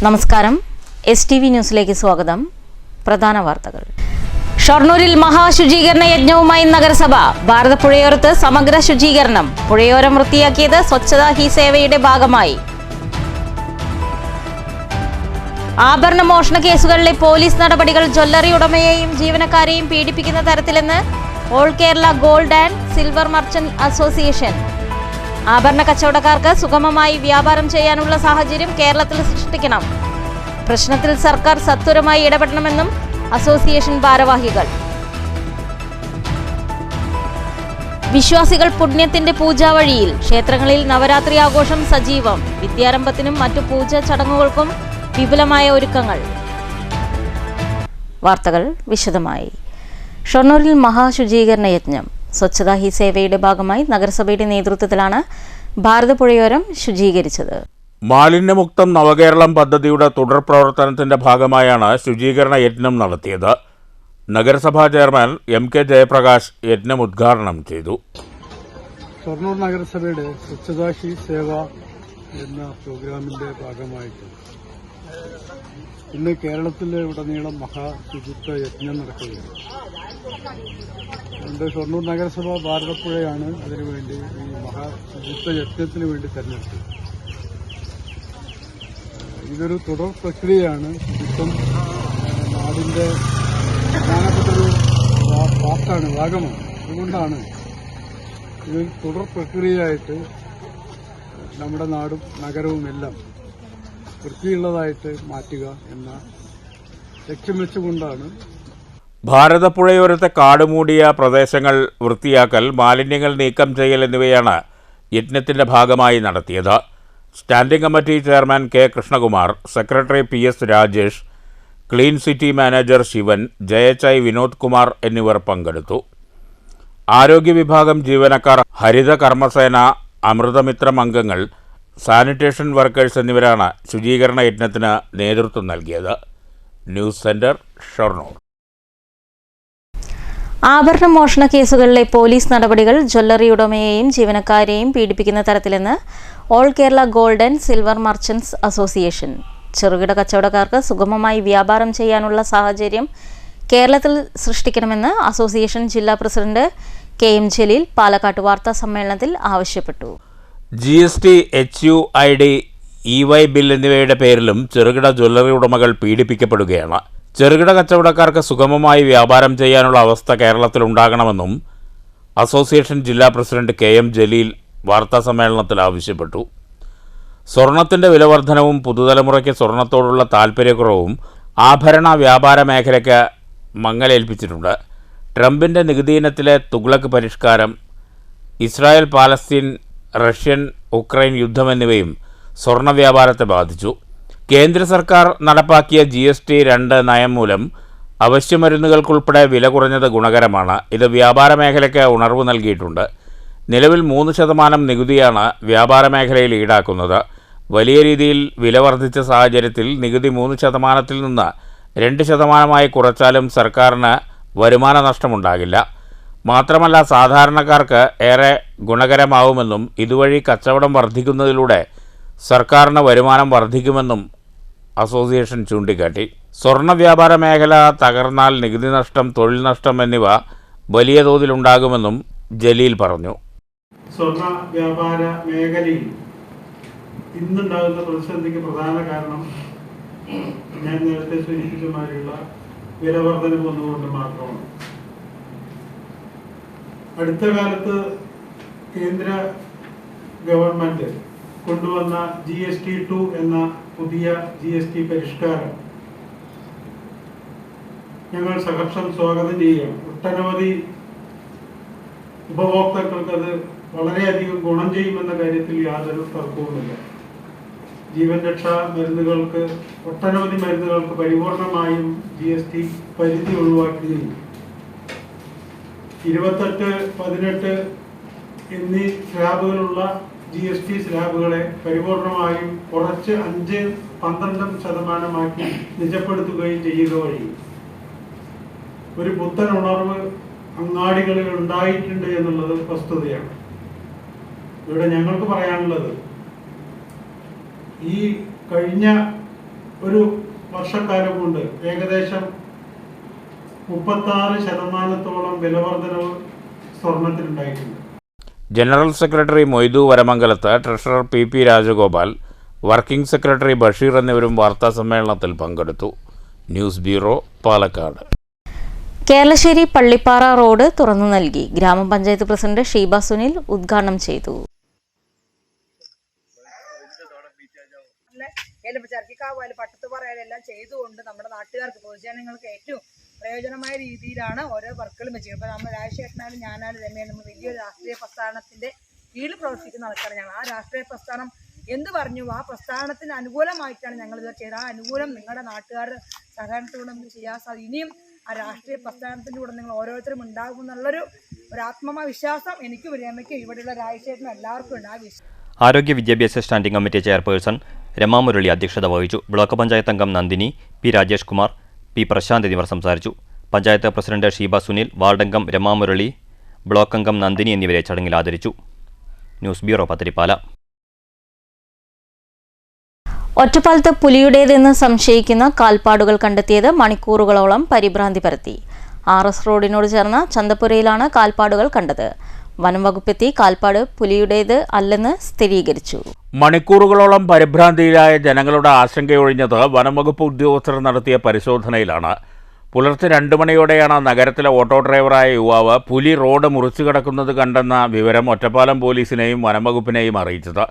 നമസ്കാരം. STV ന്യൂസിലേക്ക് സ്വാഗതം. പ്രധാന വാർത്തകൾ. ഷൊർണൂരിൽ മഹാശുചീകരണ യജ്ഞവുമായി നഗരസഭ. ഭാരതപ്പുഴയോരത്ത് സമഗ്ര ശുചീകരണം. പുഴയോരം വൃത്തിയാക്കിയത് സ്വച്ഛതാ ഹി സേവയുടെ ഭാഗമായി. ആഭരണ മോഷണ കേസുകളിലെ പോലീസ് നടപടികൾ ജ്വല്ലറി ഉടമയെയും ജീവനക്കാരെയും പീഡിപ്പിക്കുന്ന തരത്തിലെന്ന് all Kerala gold and silver merchant association. ആഭരണ കച്ചവടക്കാർക്ക് സുഗമമായി വ്യാപാരം ചെയ്യാനുള്ള സാഹചര്യം കേരളത്തിൽ സൃഷ്ടിക്കണം. പ്രശ്നത്തിൽ സർക്കാർ സത്വരമായി ഇടപെടണമെന്നും അസോസിയേഷൻ ഭാരവാഹികൾ. വിശ്വാസികൾ പുണ്യത്തിന്റെ പൂജാവഴിയിൽ. ക്ഷേത്രങ്ങളിൽ നവരാത്രി ആഘോഷം സജീവം. വിദ്യാരംഭത്തിനും മറ്റു പൂജാ ചടങ്ങുകൾക്കും വിപുലമായ ഒരുക്കങ്ങൾ. വാർത്തകൾ വിശദമായി. ഷൊർണൂരിൽ മഹാശുചീകരണ യജ്ഞം. സ്വച്ഛതാ ഹി സേവയുടെ ഭാഗമായി നഗരസഭയുടെ നേതൃത്വത്തിലാണ് ഭാരതപ്പുഴയോരം ശുചീകരിച്ചത്. മാലിന്യമുക്തം നവകേരളം പദ്ധതിയുടെ തുടർ പ്രവർത്തനത്തിന്റെ ഭാഗമായാണ് ശുചീകരണ യജ്ഞം നടത്തിയത്. നഗരസഭാ ചെയർമാൻ MK ജയപ്രകാശ് യജ്ഞം ഉദ്ഘാടനം ചെയ്തു. ഷൊർണൂർ നഗരസഭയുടെ സ്വച്ഛതാ ഹി സേവ എന്ന പ്രോഗ്രാമിന്റെ ഭാഗമായിട്ട് ഇന്ന് കേരളത്തിലെ ഉടനീളം മഹാശുചിത്വ യജ്ഞം നടക്കുകയാണ്. അതുകൊണ്ട് ഷൊർണൂർ നഗരസഭ ഭാരതപ്പുഴയാണ് അതിനുവേണ്ടി ഈ മഹാശുചിത്വ യജ്ഞത്തിന് വേണ്ടി തെരഞ്ഞെടുത്തത്. ഇതൊരു തുടർ പ്രക്രിയയാണ്. ശുചിത്വം നാടിന്റെ പ്രധാനപ്പെട്ടൊരു ഭാഗമാണ്. അതുകൊണ്ടാണ് ഇതൊരു തുടർ പ്രക്രിയയായിട്ട് നമ്മുടെ നാടും നഗരവും എല്ലാം വൃത്തിയുള്ളതായിട്ട് മാറ്റുക എന്ന ലക്ഷ്യം വെച്ചുകൊണ്ടാണ് ഭാരതപ്പുഴയോരത്തെ കാടുമൂടിയ പ്രദേശങ്ങൾ വൃത്തിയാക്കൽ, മാലിന്യങ്ങൾ നീക്കം ചെയ്യൽ എന്നിവയാണ് യജ്ഞത്തിന്റെ ഭാഗമായി നടത്തിയത്. Standing committee chairman K Krishnakumar, secretary PS Rajesh, clean city manager Shivan, JHI Vinod Kumar എന്നിവർ പങ്കെടുത്തു. ആരോഗ്യ വിഭാഗം ജീവനക്കാർ, ഹരിത കർമ്മസേന, അമൃതമിത്രം അംഗങ്ങൾ, സാനിറ്റേഷൻ വർക്കേഴ്സ് എന്നിവരാണ് ശുചീകരണ യജ്ഞത്തിന് നേതൃത്വം നൽകിയത്. News centre, Shoranur. ആഭരണ മോഷണ കേസുകളിലെ പോലീസ് നടപടികൾ ജ്വല്ലറി ഉടമയെയും ജീവനക്കാരെയും പീഡിപ്പിക്കുന്ന തരത്തിലെന്ന് all Kerala gold and silver merchants association. ചെറുകിട കച്ചവടക്കാർക്ക് സുഗമമായി വ്യാപാരം ചെയ്യാനുള്ള സാഹചര്യം കേരളത്തിൽ സൃഷ്ടിക്കണമെന്ന് അസോസിയേഷൻ ജില്ലാ പ്രസിഡന്റ് KM ജലീൽ പാലക്കാട്ട് വാർത്താ സമ്മേളനത്തിൽ ആവശ്യപ്പെട്ടു. GST, HUID, EY ബിൽ എന്നിവയുടെ പേരിലും ചെറുകിട ജ്വല്ലറി ഉടമകൾ പീഡിപ്പിക്കപ്പെടുകയാണ്. ചെറുകിട കച്ചവടക്കാർക്ക് സുഗമമായി വ്യാപാരം ചെയ്യാനുള്ള അവസ്ഥ കേരളത്തിലുണ്ടാകണമെന്നും അസോസിയേഷൻ ജില്ലാ പ്രസിഡന്റ് KM ജലീൽ വാർത്താസമ്മേളനത്തിൽ ആവശ്യപ്പെട്ടു. സ്വർണത്തിൻ്റെ വിലവർധനവും പുതുതലമുറയ്ക്ക് സ്വർണത്തോടുള്ള താൽപ്പര്യക്കുറവും ആഭരണ വ്യാപാര മേഖലയ്ക്ക് മങ്ങലേൽപ്പിച്ചിട്ടുണ്ട്. ട്രംപിൻ്റെ നികുതി ഇനത്തിലെ തുഗ്ലക്ക് പരിഷ്കാരം, ഇസ്രായേൽ പാലസ്തീൻ, റഷ്യൻ ഉക്രൈൻ യുദ്ധം എന്നിവയും സ്വർണ്ണ വ്യാപാരത്തെ ബാധിച്ചു. കേന്ദ്ര സർക്കാർ നടപ്പാക്കിയ GST-2 നയം മൂലം അവശ്യമരുന്നുകൾക്കുൾപ്പെടെ വില കുറഞ്ഞത് ഗുണകരമാണ്. ഇത് വ്യാപാര മേഖലയ്ക്ക് ഉണർവ് നൽകിയിട്ടുണ്ട്. നിലവിൽ 3% നികുതിയാണ് വ്യാപാര മേഖലയിൽ ഈടാക്കുന്നത്. വലിയ രീതിയിൽ വില വർദ്ധിച്ച സാഹചര്യത്തിൽ നികുതി 3%-ൽ നിന്ന് 2%-ആയി കുറച്ചാലും സർക്കാരിന് വരുമാന നഷ്ടമുണ്ടാകില്ല. മാത്രമല്ല, സാധാരണക്കാർക്ക് ഏറെ ഗുണകരമാവുമെന്നും ഇതുവഴി കച്ചവടം വർദ്ധിക്കുന്നതിലൂടെ സർക്കാരിന് വരുമാനം വർദ്ധിക്കുമെന്നും അസോസിയേഷൻ ചൂണ്ടിക്കാട്ടി. സ്വർണ്ണ വ്യാപാര മേഖല തകർന്നാൽ നികുതി നഷ്ടം, തൊഴിൽ നഷ്ടം എന്നിവ വലിയ തോതിലുണ്ടാകുമെന്നും ജലീൽ പറഞ്ഞു. സ്വർണ്ണ വ്യാപാര മേഖലയിൽ ഇന്നുണ്ടാകുന്ന പ്രതിസന്ധിക്ക് പ്രധാന കാരണം ഞാൻ നേരത്തെ സൂചിപ്പിച്ചമാതിരിയുള്ള വിലവർധന വന്നുകൊണ്ട് മാത്രമാണ്. അടുത്ത കാലത്ത് കേന്ദ്ര ഗവൺമെന്റ് കൊണ്ടുവന്ന GST-2 എന്ന പുതിയ GST പരിഷ്കാരം ഞങ്ങൾ സഹർഷം സ്വാഗതം ചെയ്യുകയാണ്. ഒട്ടനവധി ഉപഭോക്താക്കൾക്ക് അത് വളരെയധികം ഗുണം ചെയ്യുമെന്ന കാര്യത്തിൽ യാതൊരു തർക്കവുമില്ല. ജീവൻ രക്ഷാ മരുന്നുകൾക്ക്, ഒട്ടനവധി മരുന്നുകൾക്ക് പരിപൂർണമായും GST പരിധി ഒഴിവാക്കുകയും 28, 18 എന്നീ സ്ലാബുകളുള്ള GST സ്ലാബുകളെ പരിപൂർണമായും കുറച്ച് 5-12% നിജപ്പെടുത്തുകയും ചെയ്യുക വഴി ഒരു പുത്തൻ ഉണർവ് അങ്ങാടികളിൽ ഉണ്ടായിട്ടുണ്ട് എന്നുള്ളത് വസ്തുതയാണ്. ഇവിടെ ഞങ്ങൾക്ക് പറയാനുള്ളത്, ഈ കഴിഞ്ഞ ഒരു വർഷക്കാലം കൊണ്ട് ഏകദേശം 36% വിലവർധനവ് സ്വർണത്തിനുണ്ടായിട്ടുണ്ട്. General secretary Moidu Varamangalath, treasurer P Rajagopal, working secretary Basheer എന്നിവരും വാർത്താസമ്മേളനത്തിൽ പങ്കെടുത്തു. News bureau, Palakkad. Keralassery Pallippara road തുറന്നു നൽകി. ഗ്രാമപഞ്ചായത്ത് പ്രസിഡന്റ് ഷീബ സുനിൽ ഉദ്ഘാടനം ചെയ്തു. ചർക്കിക്കാവായാലും പട്ടത്തുപാറയാലും എല്ലാം ചെയ്തുകൊണ്ട് നമ്മുടെ നാട്ടുകാർക്ക് പൊതുജനങ്ങൾക്ക് ഏറ്റവും പ്രയോജനമായ രീതിയിലാണ് ഓരോ വർക്കുകളും വെച്ചിരിക്കുന്നത്. ഇപ്പോൾ നമ്മൾ രാജശേഖരനായാലും ഞാനായാലും രമയാണ് നമ്മൾ വലിയൊരു രാഷ്ട്രീയ പ്രസ്ഥാനത്തിൻ്റെ കീഴിൽ പ്രവർത്തിക്കുന്ന ആൾക്കാരാണ് ഞങ്ങൾ. ആ രാഷ്ട്രീയ പ്രസ്ഥാനം എന്ത് പറഞ്ഞു ആ പ്രസ്ഥാനത്തിന് അനുകൂലമായിട്ടാണ് ഞങ്ങളിത് ചെയ്തത്. ആ അനുകൂലം നിങ്ങളുടെ നാട്ടുകാരുടെ സഹകരണത്തോടെ നമുക്ക് ചെയ്യാൻ സാധിക്കും. ഇനിയും ആ രാഷ്ട്രീയ പ്രസ്ഥാനത്തിൻ്റെ കൂടെ നിങ്ങൾ ഓരോരുത്തരും ഉണ്ടാകും എന്നുള്ളൊരു ആത്മവിശ്വാസം എനിക്കും രമയ്ക്കും ഇവിടെയുള്ള രാജശേഖരനും എല്ലാവർക്കും ഉണ്ട്. ആ വിശ്വാസം ആരോഗ്യ വിദ്യാഭ്യാസ standing committee chairperson Rama Murali അധ്യക്ഷത വഹിച്ചു. ബ്ലോക്ക് പഞ്ചായത്ത് അംഗം നന്ദിനി, പി രാജേഷ് കുമാർ, പി പ്രശാന്ത് എന്നിവർ സംസാരിച്ചു. പഞ്ചായത്ത് പ്രസിഡന്റ് ഷീബ സുനിൽ, വാർഡംഗം രമാ മുരളി, ബ്ലോക്ക് അംഗം നന്ദിനി എന്നിവരെ ചടങ്ങിൽ ആദരിച്ചു. News bureau, Pathirippala. ഒറ്റപ്പാലത്ത് പുലിയുടേതെന്ന് സംശയിക്കുന്ന കാൽപ്പാടുകൾ കണ്ടെത്തിയത് മണിക്കൂറുകളോളം പരിഭ്രാന്തി പരത്തി. RS റോഡിനോട് ചേർന്ന ചന്തപ്പുരയിലാണ് കാൽപ്പാടുകൾ കണ്ടത്. വനം വകുപ്പെത്തി കാൽപ്പാട് പുലിയുടേത് അല്ലെന്ന് സ്ഥിരീകരിച്ചു. മണിക്കൂറുകളോളം പരിഭ്രാന്തിയിലായ ജനങ്ങളുടെ ആശങ്കയൊഴിഞ്ഞത് വനം വകുപ്പ് ഉദ്യോഗസ്ഥർ നടത്തിയ പരിശോധനയിലാണ്. പുലർച്ചെ 2 മണിയോടെയാണ് നഗരത്തിലെ ഓട്ടോ ഡ്രൈവറായ യുവാവ് പുലി റോഡ് മുറിച്ചു കിടക്കുന്നത് കണ്ടെന്ന വിവരം ഒറ്റപ്പാലം പോലീസിനെയും വനം വകുപ്പിനെയും അറിയിച്ചത്.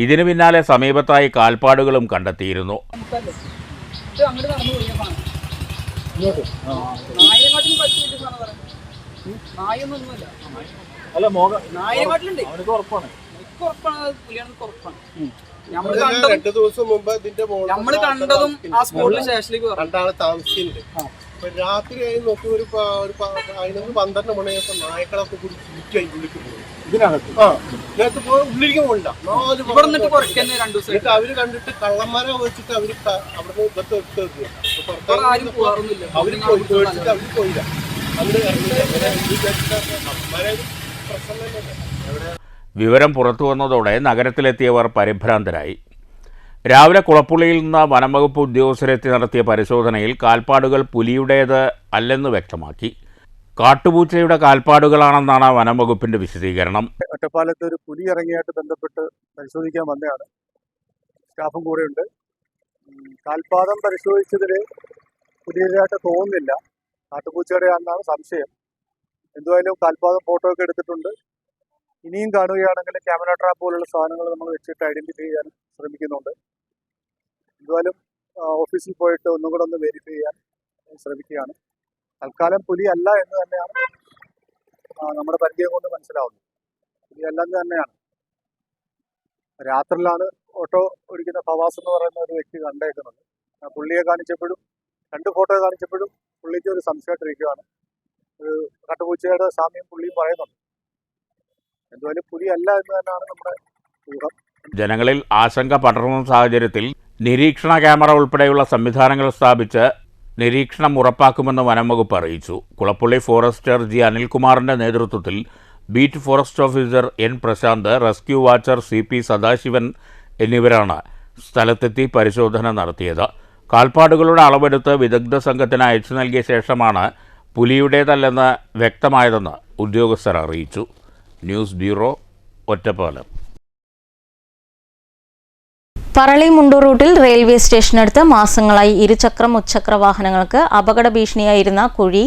ഇതിനു പിന്നാലെ സമീപത്തായി കാൽപ്പാടുകളും കണ്ടെത്തിയിരുന്നു. നമ്മള് കണ്ടതും ആ സ്പോട്ടിൽ സ്റ്റേഷനിലേക്ക് രണ്ടാളെ താമസിക്കുന്നുണ്ട്. രാത്രി ആയി നോക്കി ഒരു 11 മണിയൊക്കെ നായ്ക്കളൊക്കെ കൂടി ചുറ്റായി ഉള്ളിലേക്ക് പോകും. ഇതിനകത്ത് ഇതിനകത്ത് ഉള്ളിലേക്ക് പോകണ്ട. അവര് കണ്ടിട്ട് കള്ളന്മാരെ വെച്ചിട്ട് അവര് അവിടുന്ന് ഇതൊക്കെ എടുത്ത് അവര് പേടിച്ചിട്ട് അവര് പോയില്ല. വിവരം പുറത്തു വന്നതോടെ നഗരത്തിലെത്തിയവർ പരിഭ്രാന്തരായി. രാവിലെ കുളപ്പുള്ളിയിൽ നിന്ന് വനം വകുപ്പ് ഉദ്യോഗസ്ഥരെത്തി നടത്തിയ പരിശോധനയിൽ കാൽപ്പാടുകൾ പുലിയുടേത് അല്ലെന്ന് വ്യക്തമാക്കി. കാട്ടുപൂച്ചയുടെ കാൽപ്പാടുകളാണെന്നാണ് വനം വകുപ്പിന്റെ വിശദീകരണം. ഒറ്റപ്പാലത്ത് ഒരു പുലി ഇറങ്ങിയായിട്ട് ബന്ധപ്പെട്ട് പരിശോധിക്കാൻ വന്നതാണ്. സ്റ്റാഫും കൂടെയുണ്ട്. കാൽപ്പാദം പരിശോധിച്ചതിൽ പുലിയുടേതായിട്ട് തോന്നുന്നില്ല, കാട്ടുപൂച്ചയുടെ ആണെന്നാണ് സംശയം. എന്തുമായാലും കാൽപ്പാദം ഫോട്ടോ ഒക്കെ എടുത്തിട്ടുണ്ട്. ഇനിയും കാണുകയാണെങ്കിൽ ക്യാമറ ട്രാപ്പ് പോലുള്ള സാധനങ്ങൾ നമ്മൾ വെച്ചിട്ട് ഐഡന്റിഫൈ ചെയ്യാൻ ശ്രമിക്കുന്നുണ്ട്. എന്തുമായാലും ഓഫീസിൽ പോയിട്ട് ഒന്നും കൂടെ ഒന്ന് വെരിഫൈ ചെയ്യാൻ ശ്രമിക്കുകയാണ്. തൽക്കാലം പുലി അല്ല എന്ന് തന്നെയാണ് നമ്മുടെ പരിചയം കൊണ്ട് മനസ്സിലാവുന്നത്. പുലി അല്ലെന്ന് തന്നെയാണ്. രാത്രിയിലാണ് ഓട്ടോ ഓടിക്കുന്ന ഫവാസ് എന്ന് പറയുന്ന ഒരു വ്യക്തി കണ്ടേക്കുന്നത്. പുള്ളിയെ കാണിച്ചപ്പോഴും 2 ഫോട്ടോ കാണിച്ചപ്പോഴും പുള്ളിക്ക് ഒരു സംശയമായിട്ടിരിക്കുകയാണ്. ഒരു കാട്ടുപൂച്ചയുടെ സാമ്യം പുള്ളി പറയുന്നുണ്ട്. എന്തുമായാലും പുലി അല്ല എന്ന് തന്നെയാണ് നമ്മുടെ ഊഹം. ജനങ്ങളിൽ ആശങ്ക പടർന്ന സാഹചര്യത്തിൽ നിരീക്ഷണ ക്യാമറ ഉൾപ്പെടെയുള്ള സംവിധാനങ്ങൾ സ്ഥാപിച്ച് നിരീക്ഷണം ഉറപ്പാക്കുമെന്ന് വനം വകുപ്പ് അറിയിച്ചു. കുളപ്പുള്ളി ഫോറസ്റ്റർ ജി അനിൽകുമാറിന്റെ നേതൃത്വത്തിൽ beat forest officer N Prashanth, rescue watcher CP Sadasivan എന്നിവരാണ് സ്ഥലത്തെത്തി പരിശോധന നടത്തിയത്. കാൽപ്പാടുകളുടെ അളവെടുത്ത് വിദഗ്ധ സംഘത്തിന് അയച്ചു നൽകിയ ശേഷമാണ് പുലിയുടേതല്ലെന്ന് വ്യക്തമായതെന്ന് ഉദ്യോഗസ്ഥർ അറിയിച്ചു. News bureau, Ottapalam. പറളി മുണ്ടൂർ റൂട്ടിൽ റെയിൽവേ സ്റ്റേഷനടുത്ത് മാസങ്ങളായി ഇരുചക്ര മുച്ചക്ര വാഹനങ്ങൾക്ക് അപകട ഭീഷണിയായിരുന്ന കുഴി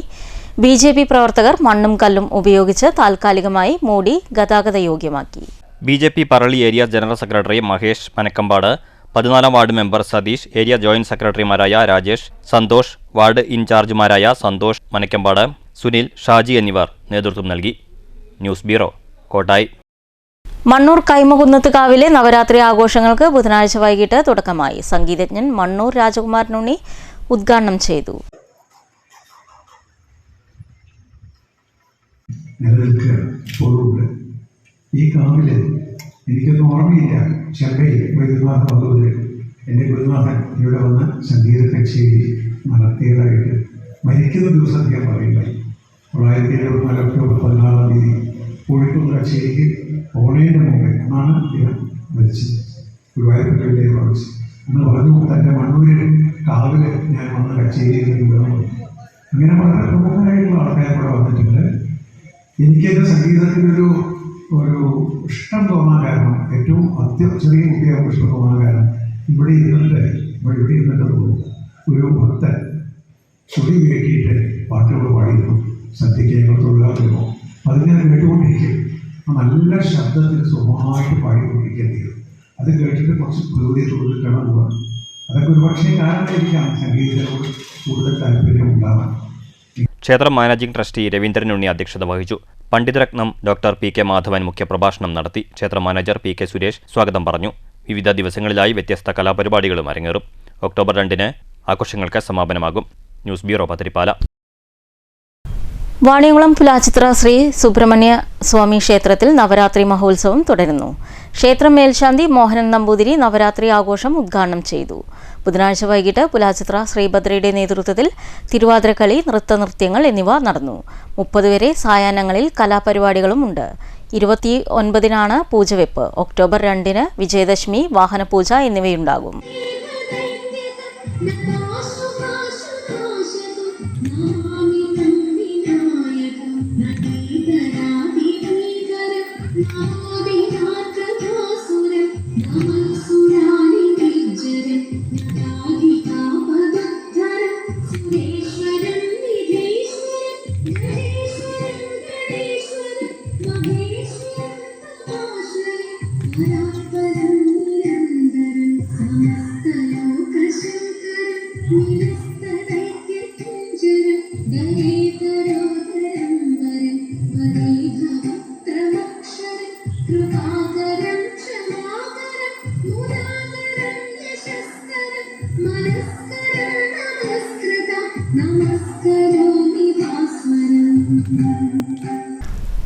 BJP പ്രവർത്തകർ മണ്ണും കല്ലും ഉപയോഗിച്ച് താൽക്കാലികമായി മൂടി ഗതാഗത യോഗ്യമാക്കി. BJP Parali area general secretary Mahesh Manakkampad, 14 ward member Satheesh, area joint സെക്രട്ടറിമാരായ രാജേഷ്, സന്തോഷ്, വാർഡ് ഇൻചാർജുമാരായ സന്തോഷ് മനക്കമ്പാട്, സുനിൽ, ഷാജി എന്നിവർ നേതൃത്വം നൽകി. News bureau, Kottayi. മണ്ണൂർ കൈമകുന്നത്തുകാവിലെ നവരാത്രി ആഘോഷങ്ങൾക്ക് ബുധനാഴ്ച വൈകിട്ട് തുടക്കമായി. സംഗീതജ്ഞൻ മണ്ണൂർ രാജകുമാരനുണ്ണി ഉദ്ഘാടനം ചെയ്തു. ഈ കാവില് എനിക്കൊന്നും ഓർമ്മയില്ല. ചെമ്പൈ വൈദ്യനാഥ് വന്നത് എൻ്റെ ഗുരുനാഥൻ ഇവിടെ വന്ന് സംഗീത കച്ചേരി നടത്തിയതായിട്ട് മരിക്കുന്ന ദിവസം ഞാൻ പറയുന്നത് 1974 ഒക്ടോബർ 16 കോഴിക്കോട് കച്ചേരിക്ക് ഓണയുടെ മുമ്പേ അന്നാണ് ഇദ്ദേഹം മരിച്ചത്. ഗുരുവായൂർ മരിച്ചത്. അന്ന് പറഞ്ഞു തൻ്റെ മണ്ണൂരിൽ കാവില് ഞാൻ വന്ന കച്ചേരിയിൽ വന്നു. അങ്ങനെ വളരെ പ്രമുഖരായിട്ടുള്ള ആൾക്കാർ ഇവിടെ വന്നിട്ടുണ്ട്. എനിക്കെൻ്റെ സംഗീതത്തിനൊരു ഇഷ്ടം തോന്നാൻ കാരണം, ഏറ്റവും ചെറിയ കുട്ടികൾക്ക് ഇഷ്ടം തോന്നാൻ കാരണം, ഇവിടെ ഇരുന്നിട്ട് ഒരു ഭക്തൻ ചുടി കയറ്റിയിട്ട് പാട്ടുകൾ പാടിയിരുന്നു. സദ്യക്ക് ഞങ്ങൾ തൊഴിലാൻ വരുമ്പോൾ അത് ഞാൻ കേട്ടുകൊണ്ടിരിക്കും. നല്ല ശബ്ദത്തിൽ സുഖമായിട്ട് പാടിക്കൊണ്ടിരിക്കുന്നത്, അത് കേട്ടിട്ട് കുറച്ച് പ്രകൃതി തൊഴിലിട്ടാണ് പോകാൻ. അതൊക്കെ ഒരു പക്ഷേ കാരണമായിരിക്കാം സംഗീതത്തിനോട് കൂടുതൽ താല്പര്യം ഉണ്ടാവാൻ. ക്ഷേത്രം മാനേജിംഗ് ട്രസ്റ്റി രവീന്ദ്രൻ ഉണ്ണി അധ്യക്ഷത വഹിച്ചു. പണ്ഡിതരത്നം ഡോക്ടർ പി കെ മാധവൻ മുഖ്യപ്രഭാഷണം നടത്തി. ക്ഷേത്ര മാനേജർ പി കെ സുരേഷ് സ്വാഗതം പറഞ്ഞു. വിവിധ ദിവസങ്ങളിലായി വ്യത്യസ്ത കലാപരിപാടികളും അരങ്ങേറും. ഒക്ടോബർ 2-ന് ആഘോഷങ്ങൾക്ക് സമാപനമാകും. News bureau, Pathirippala. വാണിയംകുളം പുലാച്ചിത്ര ശ്രീ സുബ്രഹ്മണ്യ സ്വാമി ക്ഷേത്രത്തിൽ നവരാത്രി മഹോത്സവം തുടരുന്നു. ക്ഷേത്രം മേൽശാന്തി മോഹനൻ നമ്പൂതിരി നവരാത്രി ആഘോഷം ഉദ്ഘാടനം ചെയ്തു. ബുധനാഴ്ച വൈകിട്ട് പുലാച്ചിത്ര ശ്രീഭദ്രയുടെ നേതൃത്വത്തിൽ തിരുവാതിരക്കളി, നൃത്തനൃത്യങ്ങൾ എന്നിവ നടന്നു. 30 വരെ സായാഹ്നങ്ങളിൽ കലാപരിപാടികളും ഉണ്ട്. 29-നാണ് പൂജവെപ്പ്. ഒക്ടോബർ 2-ന് വിജയദശമി, വാഹനപൂജ എന്നിവയുണ്ടാകും.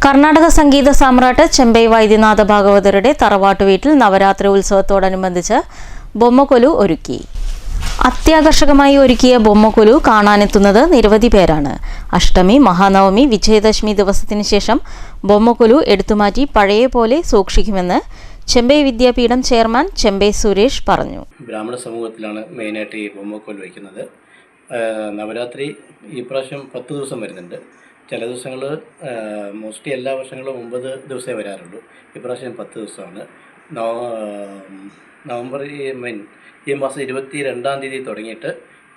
കർണാടക സംഗീത സാമ്രാട്ട് ചെമ്പൈ വൈദ്യനാഥ ഭാഗവതരുടെ തറവാട്ട് വീട്ടിൽ നവരാത്രി ഉത്സവത്തോടനുബന്ധിച്ച് ബൊമ്മക്കൊലു ഒരുക്കി. അത്യാകർഷകമായി ഒരുക്കിയ ബൊമ്മക്കൊലു കാണാനെത്തുന്നത് നിരവധി പേരാണ്. അഷ്ടമി, മഹാനവമി, വിജയദശമി ദിവസത്തിന് ശേഷം ബൊമ്മക്കൊലു എടുത്തുമാറ്റി പഴയ പോലെ സൂക്ഷിക്കുമെന്ന് ചെമ്പൈ വിദ്യാപീഠം ചെയർമാൻ ചെമ്പൈ സുരേഷ് പറഞ്ഞു. ബ്രാഹ്മണ സമൂഹത്തിലാണ് മെയിനായിട്ട് ഈ ബൊമ്മക്കൊലു വയ്ക്കുന്നത്. നവരാത്രി ഈ പ്രാവശ്യം 10 ദിവസം വരുന്നുണ്ട്. ചില ദിവസങ്ങൾ മോസ്റ്റ്ലി എല്ലാ വർഷങ്ങളും 9 ദിവസമേ വരാറുള്ളൂ. ഇപ്രാവശ്യം 10 ദിവസമാണ്. നവംബർ ഈ മാസം 22-ാം തീയതി തുടങ്ങിയിട്ട്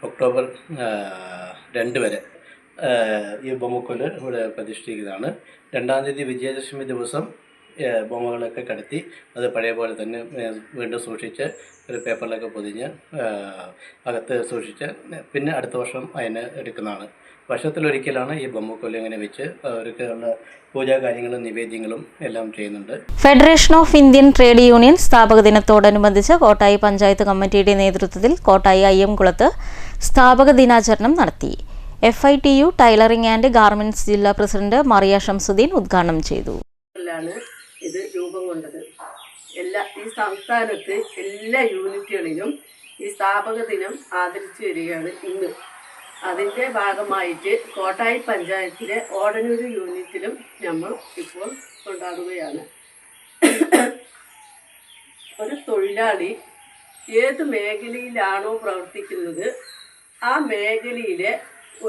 ഒക്ടോബർ 2 വരെ ഈ ബൊമ്മക്കൊല് ഇവിടെ പ്രതിഷ്ഠിക്കുന്നതാണ്. 2-ാം തീയതി വിജയദശമി ദിവസം ബൊമ്മകളൊക്കെ കടത്തി അത് പഴയ പോലെ തന്നെ വീണ്ടും സൂക്ഷിച്ച് ഒരു പേപ്പറിലൊക്കെ പൊതിഞ്ഞ് അകത്ത് സൂക്ഷിച്ച് പിന്നെ അടുത്ത വർഷം അതിനെ എടുക്കുന്നതാണ്. വർഷത്തിലൊരിക്കലാണ് ഈ ബൊമ്മക്കൊല്ലു ഇങ്ങനെ വെച്ച് അവർക്കുള്ള പൂജാ കാര്യങ്ങളും നിവേദ്യങ്ങളും എല്ലാം ചെയ്യുന്നുണ്ട്. Federation of Indian trade union സ്ഥാപക ദിനത്തോടനുബന്ധിച്ച് കോട്ടായി പഞ്ചായത്ത് കമ്മിറ്റിയുടെ നേതൃത്വത്തിൽ കോട്ടായി അയ്യംകുളത്ത് സ്ഥാപക ദിനാചരണം നടത്തി. FITU ടൈലറിംഗ് ആൻഡ് ഗാർമെന്റ്സ് ജില്ലാ പ്രസിഡന്റ് മറിയ ഷംസുദ്ദീൻ ഉദ്ഘാടനം ചെയ്തു. ഇത് രൂപം കൊണ്ടത് ഈ സംസ്ഥാനത്ത് എല്ലാ യൂണിറ്റുകളിലും ഈ സ്ഥാപക ദിനം ആദരിച്ചു വരികയാണ് ഇന്ന്. അതിൻ്റെ ഭാഗമായിട്ട് കോട്ടായി പഞ്ചായത്തിലെ ഓടനൂർ യൂണിറ്റിലും നമ്മൾ ഇപ്പോൾ കൊണ്ടാടുകയാണ്. ഒരു തൊഴിലാളി ഏത് മേഖലയിലാണോ പ്രവർത്തിക്കുന്നത് ആ മേഖലയിലെ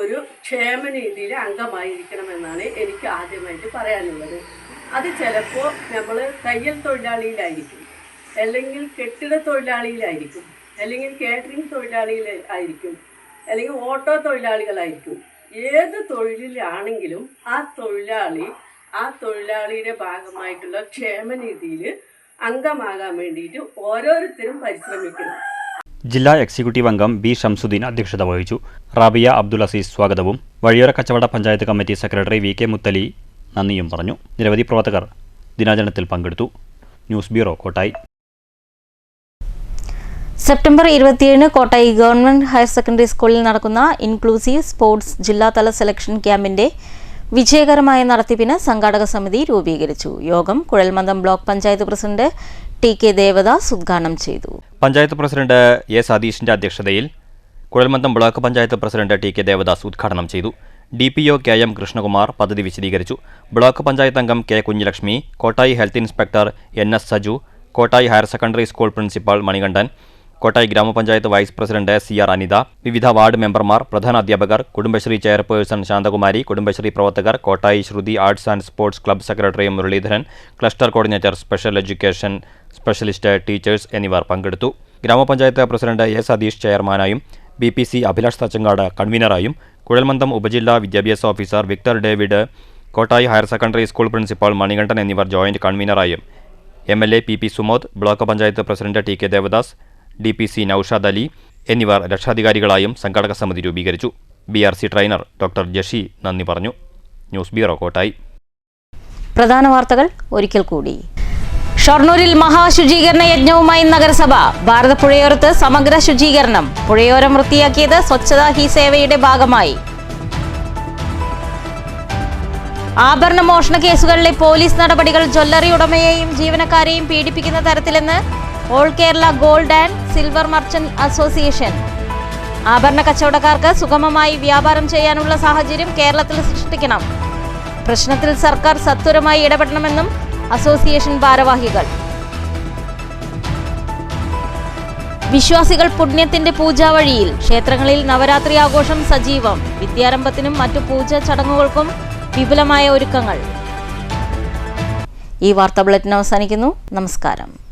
ഒരു ക്ഷേമനീതിയിലെ അംഗമായിരിക്കണമെന്നാണ് എനിക്ക് ആദ്യമായിട്ട് പറയാനുള്ളത്. അത് ചിലപ്പോൾ നമ്മൾ തയ്യൽ തൊഴിലാളിയിലായിരിക്കും, അല്ലെങ്കിൽ കെട്ടിട തൊഴിലാളിയിലായിരിക്കും, അല്ലെങ്കിൽ കാറ്ററിംഗ് തൊഴിലാളിയിലായിരിക്കും, അല്ലെങ്കിൽ ഓട്ടോ തൊഴിലാളികളായിരിക്കും. ഏത് തൊഴിലിലാണെങ്കിലും ആ തൊഴിലാളിയുടെ ഭാഗമായിട്ടുള്ള ക്ഷേമനിധിയിൽ അംഗമാകാൻ വേണ്ടിയിട്ട് ഓരോരുത്തരും പരിശ്രമിക്കണം. ജില്ലാ എക്സിക്യൂട്ടീവ് അംഗം ബി ഷംസുദ്ദീൻ അധ്യക്ഷത വഹിച്ചു. റാബിയ അബ്ദുൽ അസീസ് സ്വാഗതവും വഴിയോര കച്ചവട panchayat committee secretary VK Muthali നന്ദിയും പറഞ്ഞു. നിരവധി പ്രവർത്തകർ ദിനാചരണത്തിൽ പങ്കെടുത്തു. News bureau, Kottayi. സെപ്റ്റംബർ 27-ന് കോട്ടായി ഗവൺമെന്റ് ഹയർ സെക്കൻഡറി സ്കൂളിൽ നടക്കുന്ന ഇൻക്ലൂസീവ് സ്പോർട്സ് ജില്ലാതല സെലക്ഷൻ ക്യാമ്പിന്റെ വിജയകരമായ നടത്തിപ്പിന് സംഘാടക സമിതി രൂപീകരിച്ചു. യോഗം കുഴൽമന്ദം block panchayat president TK Devadas ഉദ്ഘാടനം ചെയ്തു. പഞ്ചായത്ത് പ്രസിഡന്റ് A സതീഷിന്റെ അധ്യക്ഷതയിൽ കുഴൽമന്ദം block panchayat president TK Devadas ഉദ്ഘാടനം ചെയ്തു. DPO KM കൃഷ്ണകുമാർ പദ്ധതി വിശദീകരിച്ചു. ബ്ലോക്ക് പഞ്ചായത്ത് അംഗം K Kunjilakshmi, Kottayi health inspector NS Saju, Kottayi higher secondary school principal Manikandan, Kottayi ഗ്രാമപഞ്ചായത്ത് വൈസ് പ്രസിഡന്റ് CR അനിത, വിവിധ വാർഡ് മെമ്പർമാർ, പ്രധാനാധ്യാപകർ, കുടുംബശ്രീ ചെയർപേഴ്സൺ ശാന്തകുമാരി, കുടുംബശ്രീ പ്രവർത്തകർ, കോട്ടായി ശ്രുതി arts and sports club secretary Muraleedharan, cluster coordinator, special education specialist, teachers എന്നിവർ പങ്കെടുത്തു. ഗ്രാമപഞ്ചായത്ത് president A. Satheesh ചെയർമാനായും BPC Abhilash Thachankad കൺവീനറായും, കുഴൽമന്ദം ഉപജില്ലാ വിദ്യാഭ്യാസ officer Victor David, Kottayi higher secondary school principal Manikandan എന്നിവർ joint കൺവീനറായും, MLA PP Sumod, block panchayat president TK Devadas, DPC Noushad Ali എന്നിവർ രക്ഷാധികാരികളായും സംഘാടക സമിതി രൂപീകരിച്ചു. BRC ട്രെയിനർ ഡോക്ടർ ജഷി നന്ദി പറഞ്ഞു. News bureau, Kottayi. പ്രധാന വാർത്തകൾ ഒരിക്കൽ കൂടി. ഷൊർണൂരിൽ മഹാശുചീകരണ യജ്ഞവുമായി നഗരസഭ. ഭാരതപ്പുഴയോരത്ത് സമഗ്ര ശുചീകരണം. പുഴയോരം വൃത്തിയാക്കിയത് സ്വച്ഛതാ ഹി സേവയുടെ ഭാഗമായി. ആഭരണ മോഷണ കേസുകളിലെ പോലീസ് നടപടികൾ ജ്വല്ലറി ഉടമയെയും ജീവനക്കാരെയും പീഡിപ്പിക്കുന്ന തരത്തിലെന്ന് all Kerala gold and silver merchant association. ആഭരണ കച്ചവടക്കാർക്ക് സുഗമമായി വ്യാപാരം ചെയ്യാനുള്ള സാഹചര്യം കേരളത്തിൽ സൃഷ്ടിക്കണം. പ്രശ്നത്തിൽ സർക്കാർ സത്വരമായി ഇടപെടണമെന്നും അസോസിയേഷൻ ഭാരവാഹികൾ. വിശ്വാസികൾ പുണ്യത്തിന്റെ പൂജാവഴിയിൽ. ക്ഷേത്രങ്ങളിൽ നവരാത്രി ആഘോഷം സജീവം. വിദ്യാരംഭത്തിനും മറ്റു പൂജാ ചടങ്ങുകൾക്കും വിപുലമായ ഒരുക്കങ്ങൾ. ഈ വാർത്താ ബുള്ളറ്റിൻ അവസാനിക്കുന്നു. നമസ്കാരം.